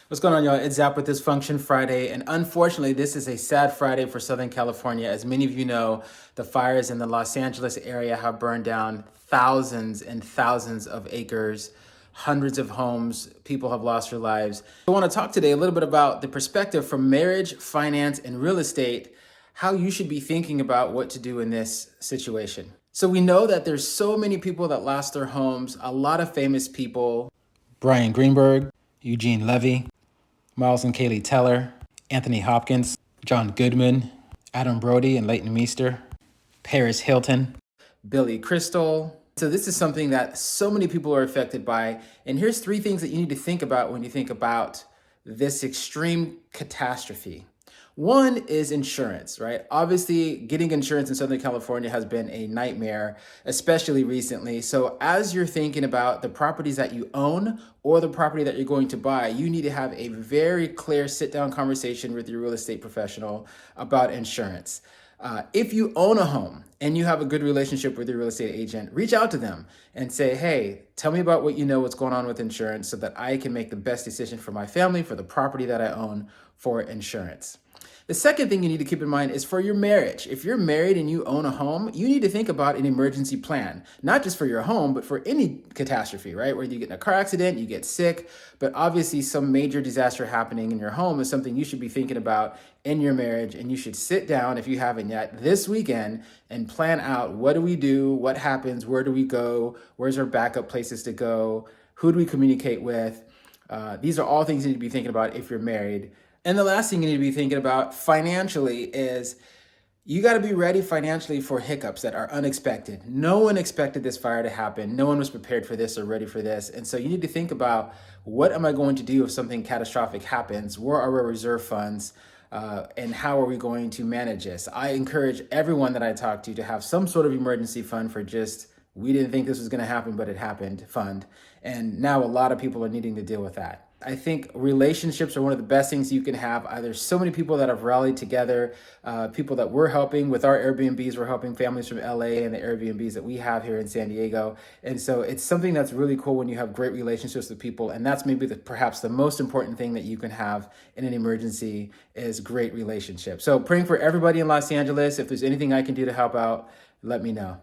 What's going on, y'all? It's Zap with this Function Friday, and unfortunately, this is a sad Friday for Southern California. As many of you know, the fires in the Los Angeles area have burned down thousands and thousands of acres, hundreds of homes. People have lost their lives. I want to talk today a little bit about the perspective from marriage, finance, and real estate, how you should be thinking about what to do in this situation. So we know that there's so many people that lost their homes, a lot of famous people. Brian Greenberg, Eugene Levy, Miles and Kaylee Teller, Anthony Hopkins, John Goodman, Adam Brody and Leighton Meester, Paris Hilton, Billy Crystal. So this is something that so many people are affected by. And here's three things that you need to think about when you think about this extreme catastrophe. One is insurance, right? Obviously, getting insurance in Southern California has been a nightmare, especially recently. So as you're thinking about the properties that you own or the property that you're going to buy, you need to have a very clear sit-down conversation with your real estate professional about insurance. If you own a home and you have a good relationship with your real estate agent, reach out to them and say, hey, tell me about what you know, what's going on with insurance so that I can make the best decision for my family, for the property that I own, for insurance. The second thing you need to keep in mind is for your marriage. If you're married and you own a home, you need to think about an emergency plan, not just for your home, but for any catastrophe, right? Whether you get in a car accident, you get sick, but obviously some major disaster happening in your home is something you should be thinking about in your marriage. And you should sit down, if you haven't yet, this weekend and plan out, what do we do? What happens? Where do we go? Where's our backup places to go? Who do we communicate with? These are all things you need to be thinking about if you're married. And the last thing you need to be thinking about financially is you got to be ready financially for hiccups that are unexpected. No one expected this fire to happen. No one was prepared for this or ready for this. And so you need to think about, what am I going to do if something catastrophic happens? Where are our reserve funds? And how are we going to manage this? I encourage everyone that I talk to have some sort of emergency fund for just, we didn't think this was going to happen, but it happened fund. And now a lot of people are needing to deal with that. I think relationships are one of the best things you can have. There's so many people that have rallied together, people that we're helping with our Airbnbs. We're helping families from LA and the Airbnbs that we have here in San Diego. And so it's something that's really cool when you have great relationships with people. And that's maybe perhaps the most important thing that you can have in an emergency is great relationships. So praying for everybody in Los Angeles. If there's anything I can do to help out, let me know.